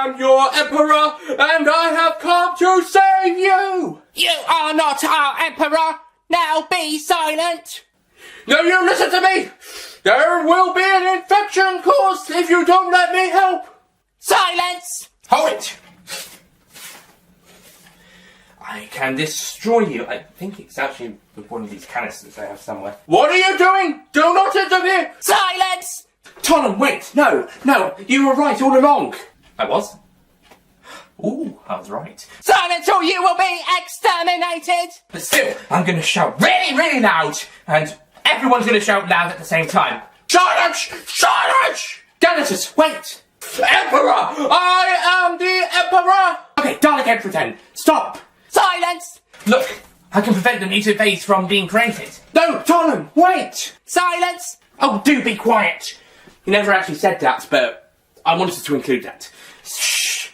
am your Emperor, and I have come to save you! You are not our Emperor! Now be silent! No, you listen to me! There will be an infection caused if you don't let me help! Silence! Hold it! I can destroy you. I think it's actually one of these canisters I have somewhere. What are you doing? Do not interfere! Silence! PTOLEM, wait! No! You were right all along! I was? Ooh, I was right. Silence or you will be exterminated! But still, I'm gonna shout really, really loud, and everyone's gonna shout loud at the same time. Silence! Silence! Galatus, wait! Emperor! I am the Emperor! Okay, Dalek Emperor 10, stop! Silence! Look, I can prevent the mutant phase from being created. No, PTOLEM, wait! Silence! Oh, do be quiet! You never actually said that, but I wanted to include that. Shh!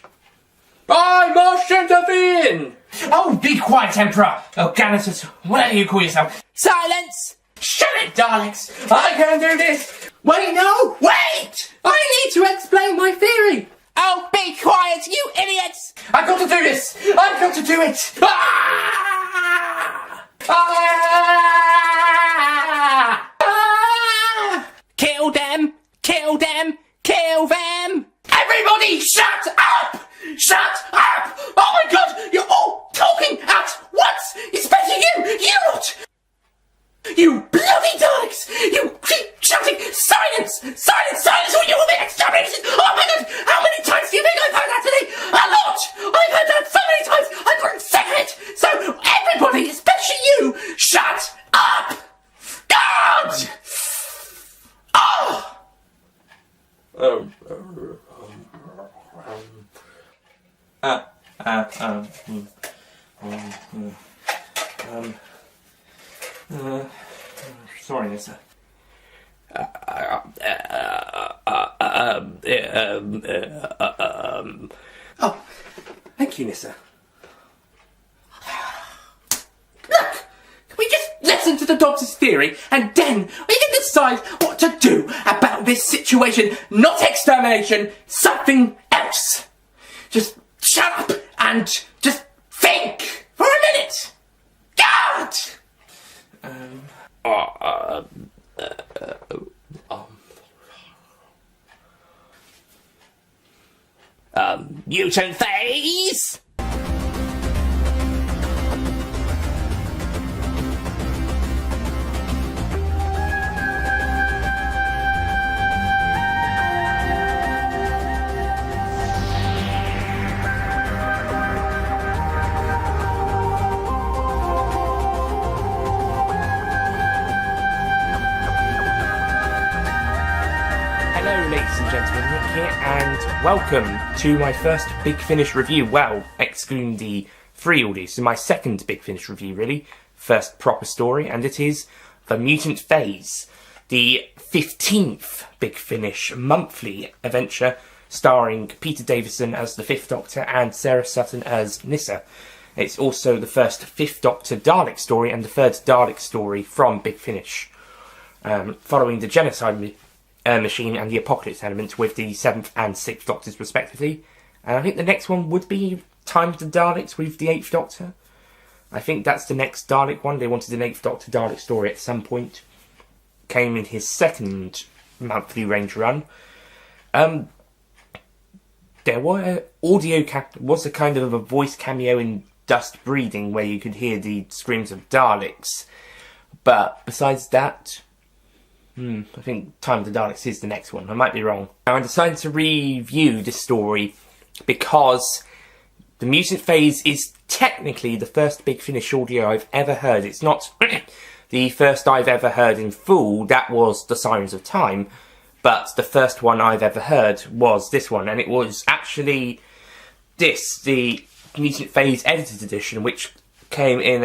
I must intervene! Oh, be quiet, Emperor! Oh, Galatus, whatever you call yourself. Silence! Shut it, Daleks! I can do this! Wait, no! Wait! I need to explain my theory! Oh, be quiet, you idiots! I've got to do this! I've got to do it! Ah! Ah! Ah! Kill them! Kill them! Kill them! Everybody, shut up! Shut up! Oh my God! You're all talking at once! Especially you lot! You bloody Daleks! You keep shouting, silence! Silence! Silence or you will be exterminated! Oh my God! How many times do you think I've heard that today? A lot! I've heard that so many times! I've gotten sick of it! So everybody, especially you, shut up! God! Sorry, NYSSA. Oh, thank you, NYSSA. Look! We just listen to the doctor's theory, and then we can decide what to do about this situation. Not extermination, something else. Just shut up and just think for a minute. God! Mutant Phase! Hello ladies and gentlemen, Nick here, and welcome to my first Big Finish review. Well, excluding the free audio, so my second Big Finish review really. First proper story, and it is The Mutant Phase, the 15th Big Finish monthly adventure starring Peter Davison as the Fifth Doctor and Sarah Sutton as NYSSA. It's also the first Fifth Doctor Dalek story and the third Dalek story from Big Finish, following the Genocide Machine and the Apocalypse element with the 7th and 6th Doctors respectively. And I think the next one would be Time of the Daleks with the 8th Doctor. I think that's the next Dalek one. They wanted an 8th Doctor Dalek story at some point. Came in his second monthly range run. There were was a kind of a voice cameo in Dust Breathing where you could hear the screams of Daleks. But besides that, I think Time of the Daleks is the next one. I might be wrong. Now I decided to review this story because The Mutant Phase is technically the first Big Finish audio I've ever heard. It's not the first I've ever heard in full. That was The Sirens of Time. But the first one I've ever heard was this one. And it was actually this, the Mutant Phase edited edition, which came in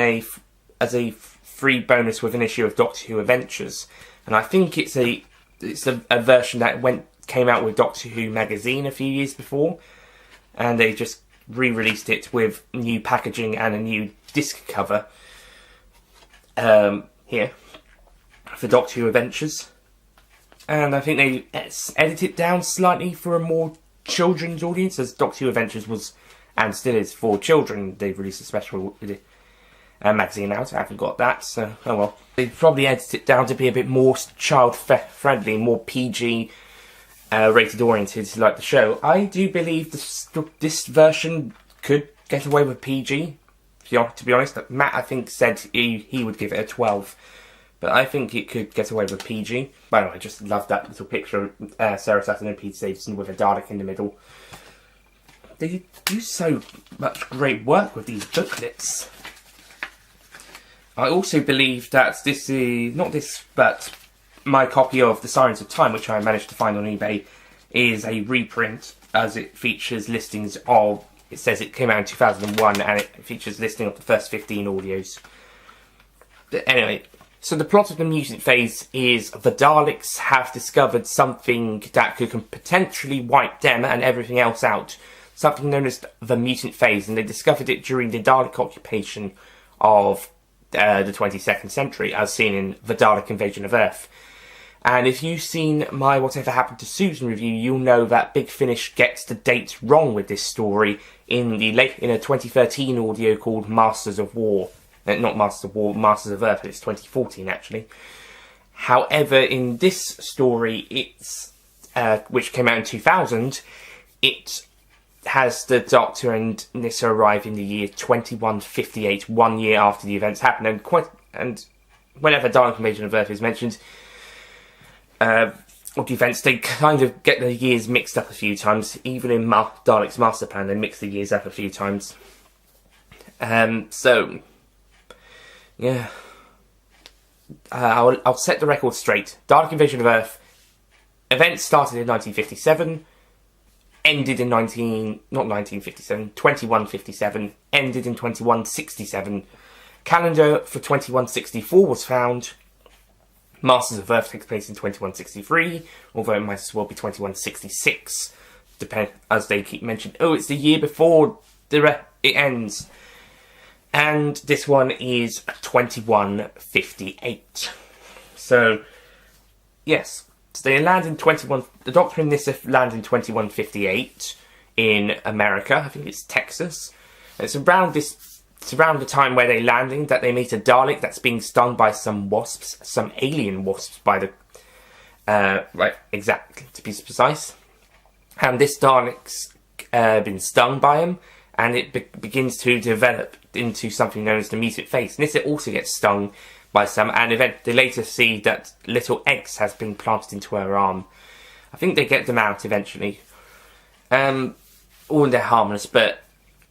as a free bonus with an issue of Doctor Who Adventures. And I think it's a version that came out with Doctor Who magazine a few years before, and they just re-released it with new packaging and a new disc cover here for Doctor Who Adventures. And I think they edited it down slightly for a more children's audience, as Doctor Who Adventures was and still is for children. They've released a special magazine out. I haven't got that, so oh well. They've probably edited it down to be a bit more child-friendly, more PG rated oriented, like the show. I do believe this version could get away with PG. To be honest, Matt, I think, said he would give it a 12. But I think it could get away with PG. By the way, I just love that little picture of Sarah Sutton and Peter Davison with a Dalek in the middle. They do so much great work with these booklets. I also believe that this is, not this, but my copy of The Science of Time, which I managed to find on eBay, is a reprint, as it features listings of, it says it came out in 2001, and it features listing of the first 15 audios. But anyway, so the plot of the Mutant Phase is the Daleks have discovered something that could potentially wipe them and everything else out. Something known as the Mutant Phase, and they discovered it during the Dalek occupation of the 22nd century, as seen in the Dalek Invasion of Earth. And if you've seen my Whatever Happened to Susan review, you'll know that Big Finish gets the dates wrong with this story in a 2013 audio called Masters of War. Not Masters of War, Masters of Earth, but it's 2014 actually. However, in this story, it's which came out in 2000, it has the Doctor and NYSSA arrive in the year 2158, 1 year after the events happened, and whenever Dalek Invasion of Earth is mentioned, of the events, they kind of get the years mixed up a few times. Even in Dalek's Master Plan, they mix the years up a few times. So, yeah. I'll set the record straight. Dalek Invasion of Earth, events started in 1957, ended in 2157, ended in 2167. Calendar for 2164 was found. Masters of Earth takes place in 2163, although it might as well be 2166, as they keep mentioning. Oh, it's the year before it ends. And this one is 2158. So, yes. So they land in the Doctor and NYSSA land in 2158 in America. I think it's Texas. And it's around the time where they're landing that they meet a Dalek that's being stung by some wasps, some alien wasps by the, right, exactly, to be precise. And this Dalek's been stung by him, and it begins to develop into something known as the Mutant Phase. NYSSA also gets stung by some, and they later see that little eggs has been planted into her arm. I think they get them out eventually. All they're harmless, but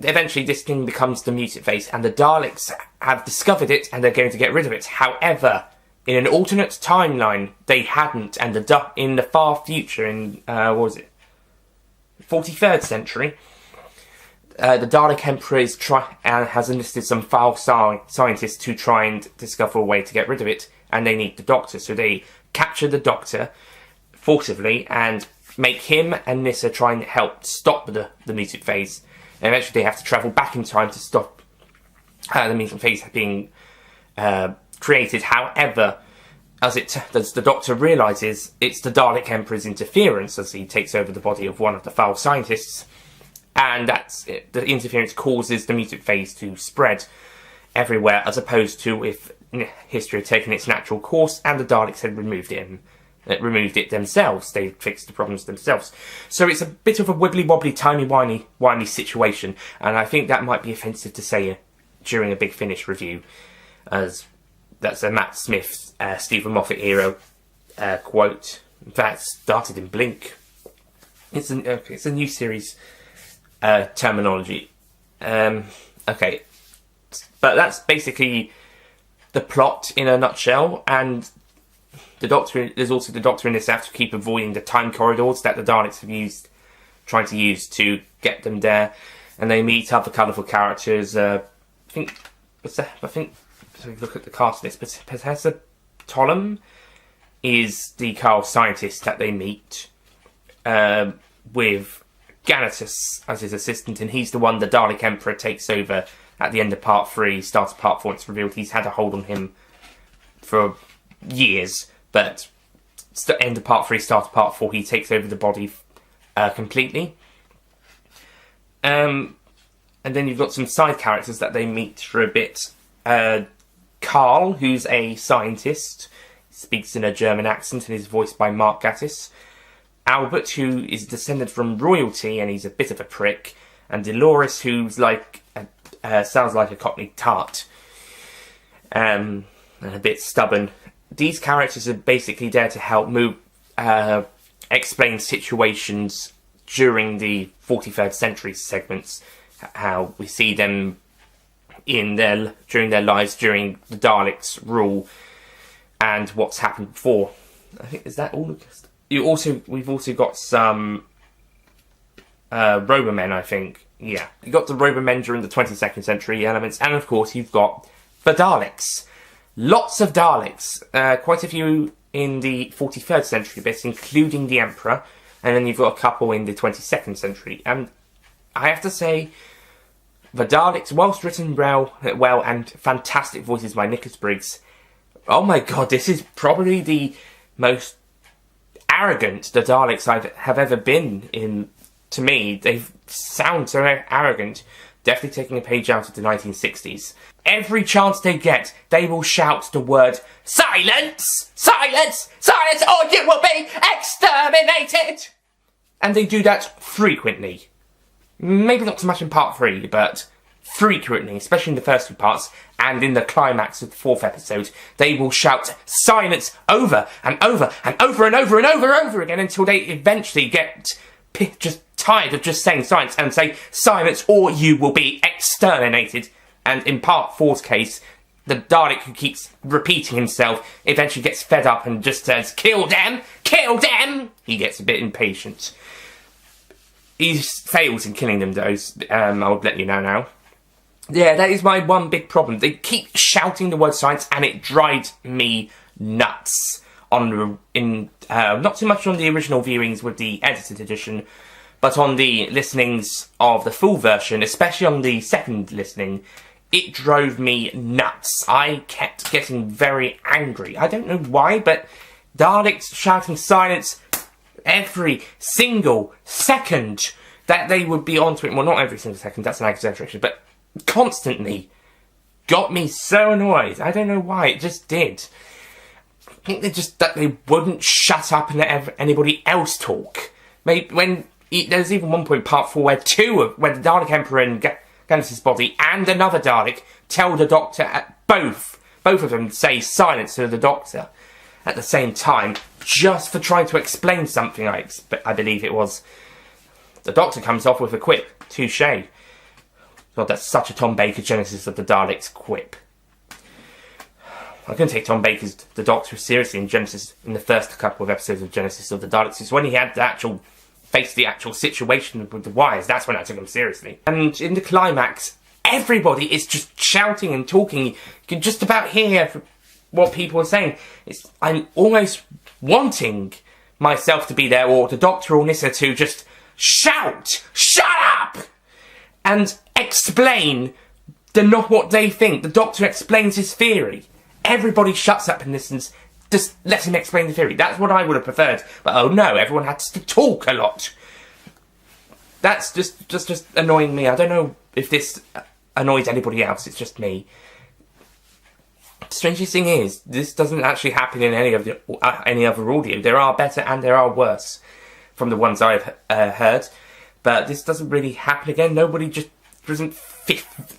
eventually this thing becomes the Mutant Phase, and the Daleks have discovered it, and they're going to get rid of it. However, in an alternate timeline, they hadn't, and in the far future, in, 43rd century, the Dalek Emperor has enlisted some foul scientists to try and discover a way to get rid of it, and they need the Doctor. So they capture the Doctor forcibly and make him and NYSSA try and help stop the Mutant Phase. And eventually they have to travel back in time to stop the Mutant Phase being created. However, as the Doctor realises, it's the Dalek Emperor's interference as he takes over the body of one of the foul scientists. And that's it. The interference causes the Mutant Phase to spread everywhere, as opposed to if history had taken its natural course and the Daleks had removed it themselves. They fixed the problems themselves. So it's a bit of a wibbly-wobbly, timey-wimey situation, and I think that might be offensive to say during a Big Finish review, as that's a Matt Smith, Stephen Moffat era quote that started in Blink. It's a new series terminology. Okay, but that's basically the plot in a nutshell, and there's also the Doctor in this have to keep avoiding the time corridors that the Daleks have trying to use to get them there, and they meet other colourful characters. I think so look at the cast list, but Professor PTOLEM is the Carl scientist that they meet, with Ganatus as his assistant, and he's the one the Dalek Emperor takes over at the end of Part 3, start of Part 4, it's revealed he's had a hold on him for years, but end of Part 3, start of Part 4, he takes over the body completely. And then you've got some side characters that they meet for a bit. Carl, who's a scientist, speaks in a German accent and is voiced by Mark Gatiss. Albert, who is descended from royalty and he's a bit of a prick. And Dolores, who's like sounds like a Cockney tart. And a bit stubborn. These characters are basically there to help explain situations during the 43rd century segments, how we see them during their lives during the Daleks' rule, and what's happened before. I think, is that all? We've also got some Robomen, I think. Yeah, you got the Robomen during the 22nd century elements, and of course you've got the Daleks. Lots of Daleks, quite a few in the 43rd century bits, including the Emperor, and then you've got a couple in the 22nd century. And I have to say, the Daleks, whilst written well and fantastic voices by Nicholas Briggs, oh my god, this is probably the most arrogant the Daleks have ever been in. To me, they sound so arrogant. Definitely taking a page out of the 1960s. Every chance they get, they will shout the word, "Silence! Silence! Silence, or you will be exterminated!" And they do that frequently. Maybe not so much in part 3, but frequently, especially in the first 2 parts, and in the climax of the 4th episode, they will shout "silence" over and over and over and over and over and over again until they eventually get just tired of just saying silence and say "silence or you will be exterminated." And in part 4's case, the Dalek who keeps repeating himself eventually gets fed up and just says, "Kill them! Kill them!" He gets a bit impatient. He fails in killing them, though. I'll let you know now. Yeah, that is my one big problem. They keep shouting the word "science" and it drives me nuts. Not so much on the original viewings with the edited edition, but on the listenings of the full version, especially on the second listening, it drove me nuts. I kept getting very angry. I don't know why, but Daleks shouting "silence" every single second that they would be onto it. Well, not every single second, that's an exaggeration, but constantly got me so annoyed. I don't know why, it just did. I think that they wouldn't shut up and let anybody else talk. Maybe there's even one point, part 4, where the Dalek Emperor and Gannis's body and another Dalek tell the Doctor, both of them say "silence" to the Doctor at the same time, just for trying to explain something. I believe it was. The Doctor comes off with a quip. Touché. God, that's such a Tom Baker Genesis of the Daleks quip. I couldn't take Tom Baker's The Doctor seriously in Genesis, in the first couple of episodes of Genesis of the Daleks. It's when he had face the actual situation with the wires, that's when I took him seriously. And in the climax, everybody is just shouting and talking. You can just about hear what people are saying. I'm almost wanting myself to be there, or the Doctor or NYSSA to just shout, "Shut up!" and explain not what they think. The Doctor explains his theory. Everybody shuts up and listens. Just let him explain the theory. That's what I would have preferred. But oh no, everyone had to talk a lot. That's just annoying me. I don't know if this annoys anybody else. It's just me. The strangest thing is, this doesn't actually happen in any other audio. There are better and there are worse from the ones I've heard. But this doesn't really happen again. Nobody just doesn't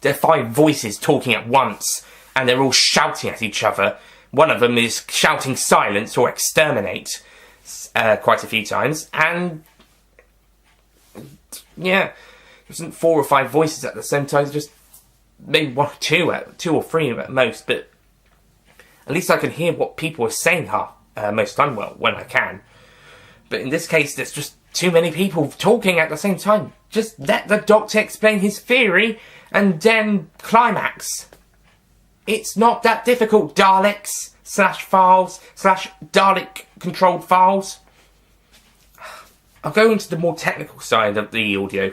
there are 5 voices talking at once. And they're all shouting at each other. One of them is shouting "silence" or "exterminate" quite a few times. And yeah, there isn't 4 or 5 voices at the same time. Just maybe 1 or 2 or 3 at most. But at least I can hear what people are saying most time, well, when I can. But in this case, there's just too many people talking at the same time. Just let the Doctor explain his theory and then climax. It's not that difficult, Daleks /files / Dalek controlled files. I'll go into the more technical side of the audio.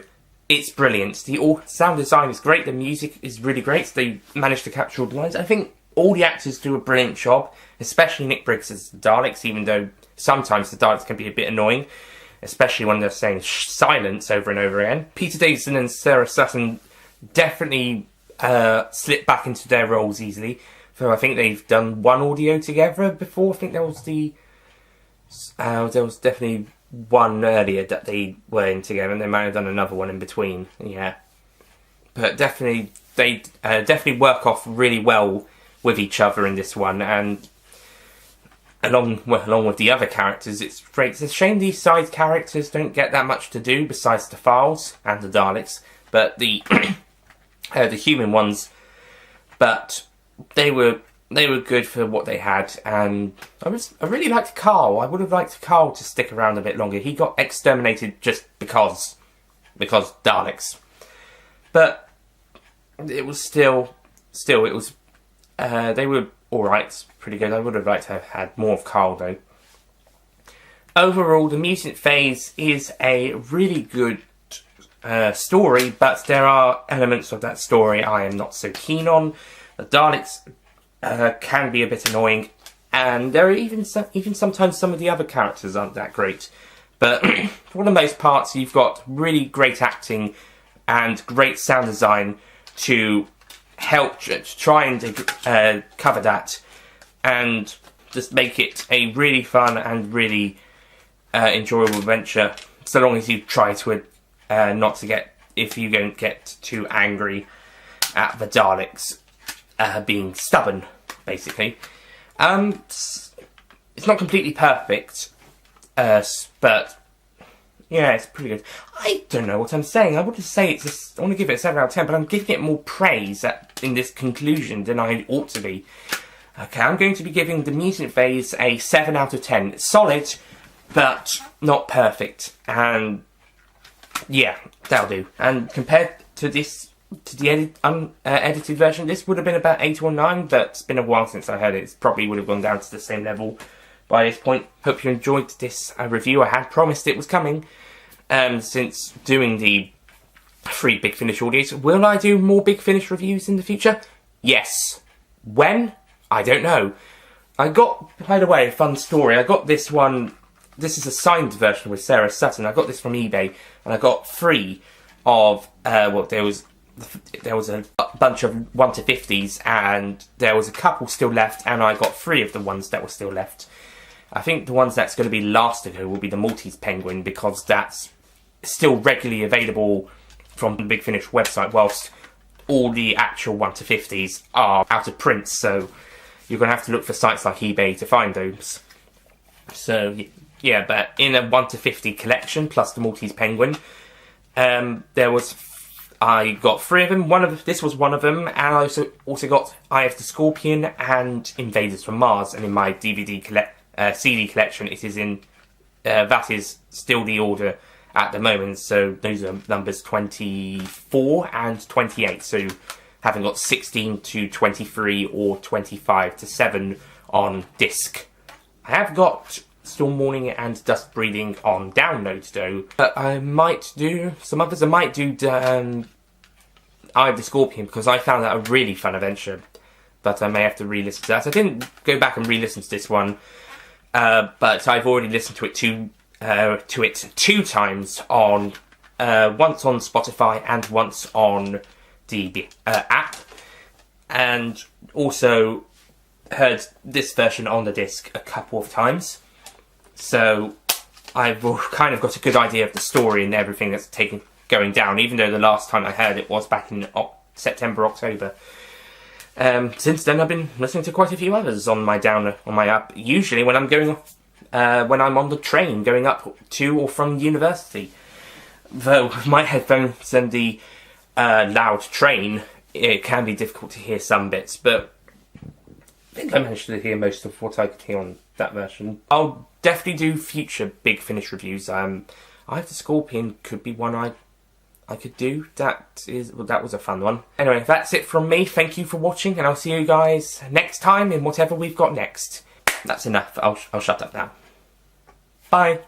It's brilliant. The sound design is great. The music is really great. They managed to capture all the lines. I think all the actors do a brilliant job, especially Nick Briggs as the Daleks, even though sometimes the Daleks can be a bit annoying. especially when they're saying silence over and over again. Peter Davison and Sarah Sutton definitely slip back into their roles easily. So I think they've done one audio together before. I think there was definitely one earlier that they were in together, and they might have done another one in between. Yeah, but definitely they definitely work off really well with each other in this one, and along with the other characters, it's great. It's a shame these side characters don't get that much to do besides the Files and the Daleks, but the the human ones. But they were good for what they had, and I really liked Carl. I would have liked Carl to stick around a bit longer. He got exterminated just because Daleks, but it was still it was they were all right, pretty good. I would have liked to have had more of Carl though. Overall, the Mutant Phase is a really good story, but there are elements of that story I am not so keen on. The Daleks can be a bit annoying, and there are even sometimes some of the other characters aren't that great. But for the most part, you've got really great acting and great sound design to help try and cover that, and just make it a really fun and really enjoyable adventure. So long as you try to not to get, if you don't get too angry at the Daleks being stubborn, basically. It's not completely perfect, but yeah, it's pretty good. I don't know what I'm saying. I want to give it a 7 out of 10, but I'm giving it more praise in this conclusion than I ought to be. Okay, I'm going to be giving the Mutant Phase a 7 out of 10. It's solid, but not perfect. And yeah, that'll do. And compared to the edited version, this would have been about 8 or 9, but it's been a while since I heard it. It probably would have gone down to the same level by this point. Hope you enjoyed this review. I had promised it was coming since doing the free Big Finish audios. Will I do more Big Finish reviews in the future? Yes. When? I don't know. I got, by the way, a fun story. I got this one. This is a signed version with Sarah Sutton. I got this from eBay, and I got 3 of there was a bunch of 1 to 50s, and there was a couple still left, and I got 3 of the ones that were still left. I think the ones that's going to be last to go will be the Maltese Penguin, because that's still regularly available from the Big Finish website, whilst all the actual 1 to 50s are out of print, so you're going to have to look for sites like eBay to find those. So yeah, but in a 1 to 50 collection plus the Maltese Penguin, I got 3 of them. This was one of them, and I also got Eye of the Scorpion and Invaders from Mars. And in my DVD CD collection, it is in that is still the order at the moment. So those are numbers 24 and 28. So haven't got 16 to 23 or 25 to 7 on disc. I have got Storm Warning and Dust Breathing on download though, but I might do some others. I might do Eye of the Scorpion, because I found that a really fun adventure, but I may have to re-listen to that. I didn't go back and re-listen to this one, but I've already listened to it 2 times on once on Spotify and once on the app, and also heard this version on the disc a couple of times. So I've kind of got a good idea of the story and everything that's going down, even though the last time I heard it was back in September, October. Since then, I've been listening to quite a few others on my app. Usually, when I'm when I'm on the train going up to or from university. Though with my headphones and the loud train, it can be difficult to hear some bits. But I think I managed to hear most of what I could hear on that version. I'll definitely do future Big Finish reviews. Eye of the Scorpion could be one I could do. That was a fun one. Anyway, that's it from me. Thank you for watching, and I'll see you guys next time in whatever we've got next. That's enough. I'll shut up now. Bye.